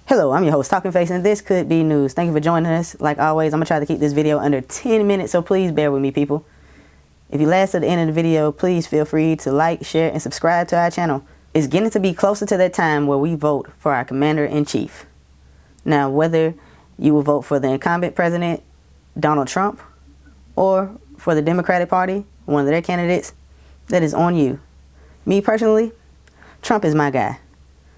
Hello, I'm your host, Talking Face, and this could be news. Thank you for joining us. Like always, I'm going to try to keep this video under 10 minutes, so please bear with me, people. If you last to the end of the video, please feel free to like, share, and subscribe to our channel. It's getting to be closer to that time where we vote for our Commander-in-Chief. Now, whether you will vote for the incumbent president, Donald Trump, or for the Democratic Party, one of their candidates, that is on you. Me personally, Trump is my guy.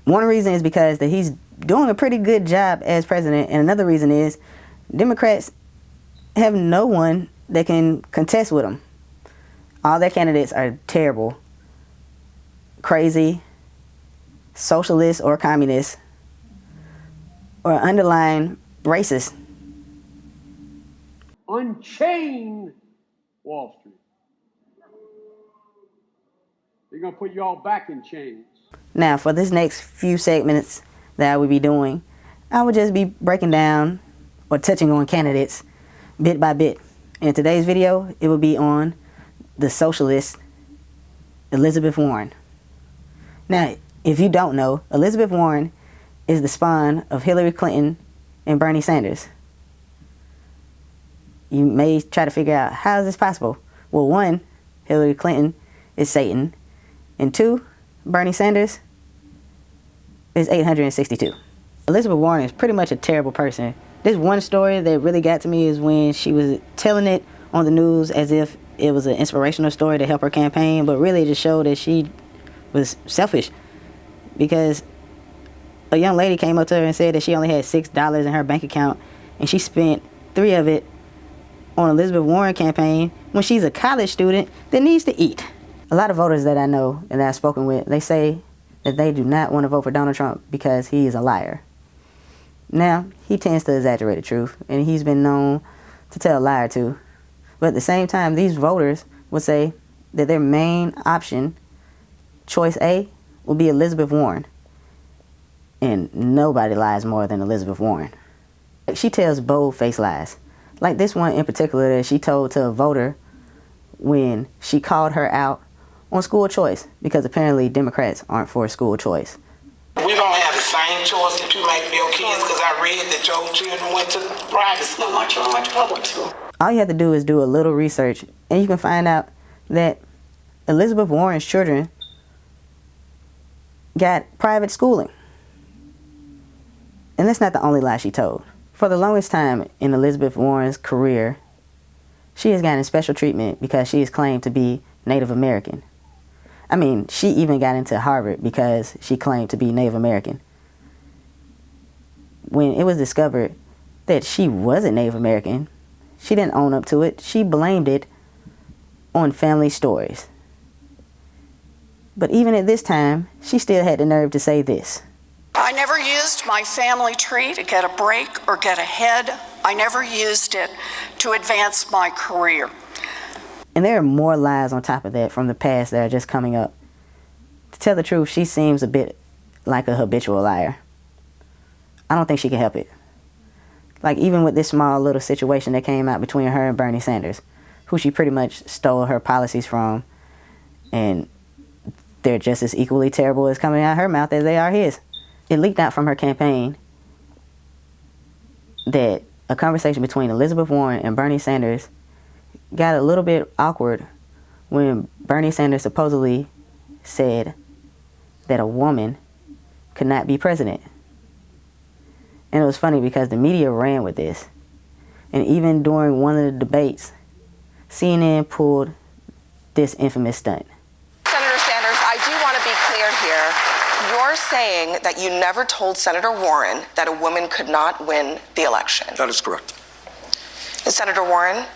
One reason is because that he's doing a pretty good job as president, and another reason is Democrats have no one that can contest with him. All their candidates are terrible, crazy, socialist or communist, or underlying racist. Unchain Wall Street. They're going to put you all back in chains. Now, for this next few segments that I will be doing, I will just be breaking down or touching on candidates bit by bit. In today's video, it will be on the socialist Elizabeth Warren. Now, if you don't know, Elizabeth Warren is the spawn of Hillary Clinton and Bernie Sanders. You may try to figure out, how is this possible? Well, one, Hillary Clinton is Satan, and two, Bernie Sanders is 862. Elizabeth Warren is pretty much a terrible person. This one story that really got to me is when she was telling it on the news as if it was an inspirational story to help her campaign, but really it just showed that she was selfish, because a young lady came up to her and said that she only had $6 in her bank account, and she spent $3 of it on Elizabeth Warren campaign when she's a college student that needs to eat. A lot of voters that I know and that I've spoken with, they say that they do not want to vote for Donald Trump because he is a liar. Now, he tends to exaggerate the truth, and he's been known to tell a lie or two. But at the same time, these voters would say that their main option, choice A, will be Elizabeth Warren. And nobody lies more than Elizabeth Warren. She tells bold-faced lies. Like this one in particular that she told to a voter when she called her out on school choice, because apparently Democrats aren't for school choice. We don't have the same choice that you make for your kids, because I read that your children went to private school. My children went to public school. All you have to do is do a little research, and you can find out that Elizabeth Warren's children got private schooling. And that's not the only lie she told. For the longest time in Elizabeth Warren's career, she has gotten special treatment because she is claimed to be Native American. I mean, she even got into Harvard because she claimed to be Native American. When it was discovered that she wasn't Native American, she didn't own up to it. She blamed it on family stories. But even at this time, she still had the nerve to say this. I never used my family tree to get a break or get ahead. I never used it to advance my career. And there are more lies on top of that from the past that are just coming up. To tell the truth, she seems a bit like a habitual liar. I don't think she can help it. Like even with this small little situation that came out between her and Bernie Sanders, who she pretty much stole her policies from, and they're just as equally terrible as coming out of her mouth as they are his. It leaked out from her campaign that a conversation between Elizabeth Warren and Bernie Sanders got a little bit awkward when Bernie Sanders supposedly said that a woman could not be president. And it was funny because the media ran with this. And even during one of the debates, CNN pulled this infamous stunt. Senator Sanders, I do want to be clear here. You're saying that you never told Senator Warren that a woman could not win the election. That is correct. And Senator Warren,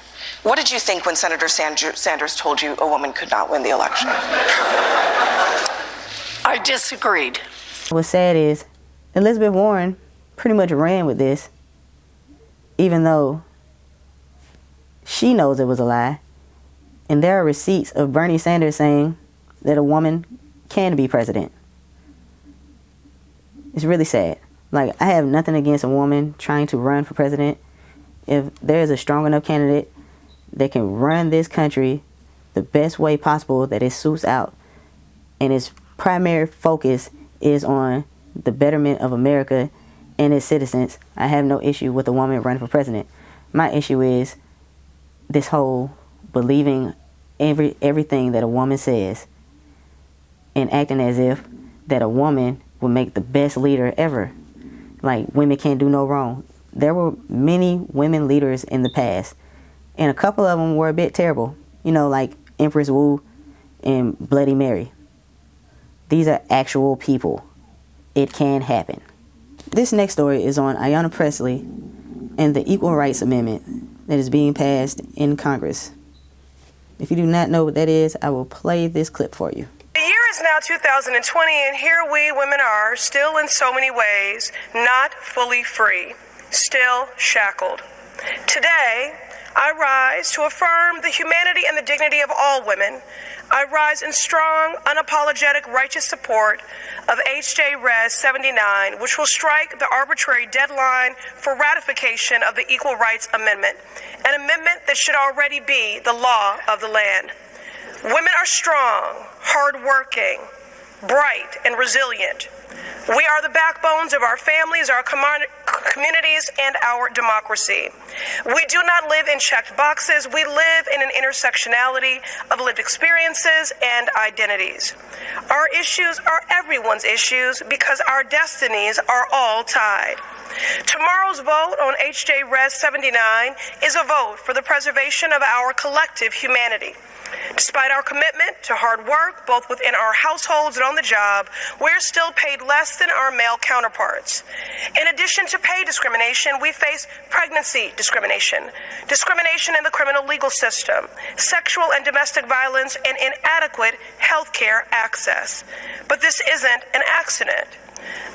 what did you think when Senator Sanders told you a woman could not win the election? I disagreed. What's sad is Elizabeth Warren pretty much ran with this, even though she knows it was a lie. And there are receipts of Bernie Sanders saying that a woman can be president. It's really sad. Like, I have nothing against a woman trying to run for president. If there's a strong enough candidate that can run this country the best way possible that it suits out, and its primary focus is on the betterment of America and its citizens. I have no issue with a woman running for president. My issue is this whole believing everything that a woman says and acting as if that a woman would make the best leader ever. Like, women can't do no wrong. There were many women leaders in the past, and a couple of them were a bit terrible. You know, like Empress Wu and Bloody Mary. These are actual people. It can happen. This next story is on Iona Presley and the Equal Rights Amendment that is being passed in Congress. If you do not know what that is, I will play this clip for you. The year is now 2020, and here we women are, still in so many ways, not fully free, still shackled. Today, I rise to affirm the humanity and the dignity of all women. I rise in strong, unapologetic, righteous support of H.J. Res. 79, which will strike the arbitrary deadline for ratification of the Equal Rights Amendment, an amendment that should already be the law of the land. Women are strong, hardworking, bright, and resilient. We are the backbones of our families, our communities, and our democracy. We do not live in checked boxes. We live in an intersectionality of lived experiences and identities. Our issues are everyone's issues because our destinies are all tied. Tomorrow's vote on H.J. Res. 79 is a vote for the preservation of our collective humanity. Despite our commitment to hard work, both within our households and on the job, we're still paid less than our male counterparts. In addition to pay discrimination, we face pregnancy discrimination, discrimination in the criminal legal system, sexual and domestic violence, and inadequate health care access. But this isn't an accident.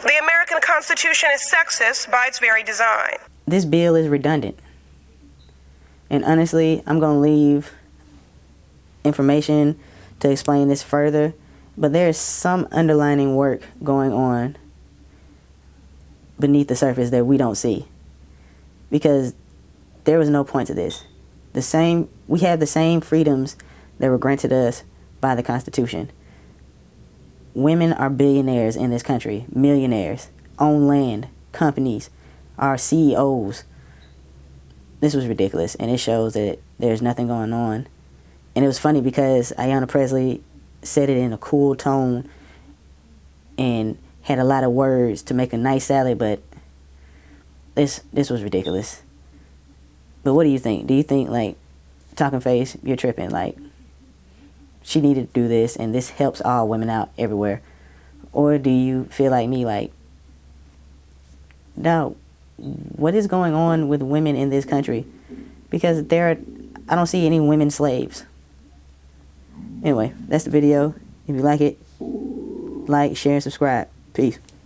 The American Constitution is sexist by its very design. This bill is redundant. And honestly, I'm going to leave information to explain this further, but there is some underlining work going on beneath the surface that we don't see, because there was no point to this. We have the same freedoms that were granted us by the Constitution. Women are billionaires in this country, millionaires, own land, companies, are CEOs. This was ridiculous, and it shows that there's nothing going on. And it was funny because Iona Presley said it in a cool tone and had a lot of words to make a nice salad, but this was ridiculous. But what do you think? Do you think, like, talking face, you're tripping, like, she needed to do this and this helps all women out everywhere? Or do you feel like me, like, no, what is going on with women in this country? Because I don't see any women slaves. Anyway, that's the video. If you like it, like, share, and subscribe. Peace.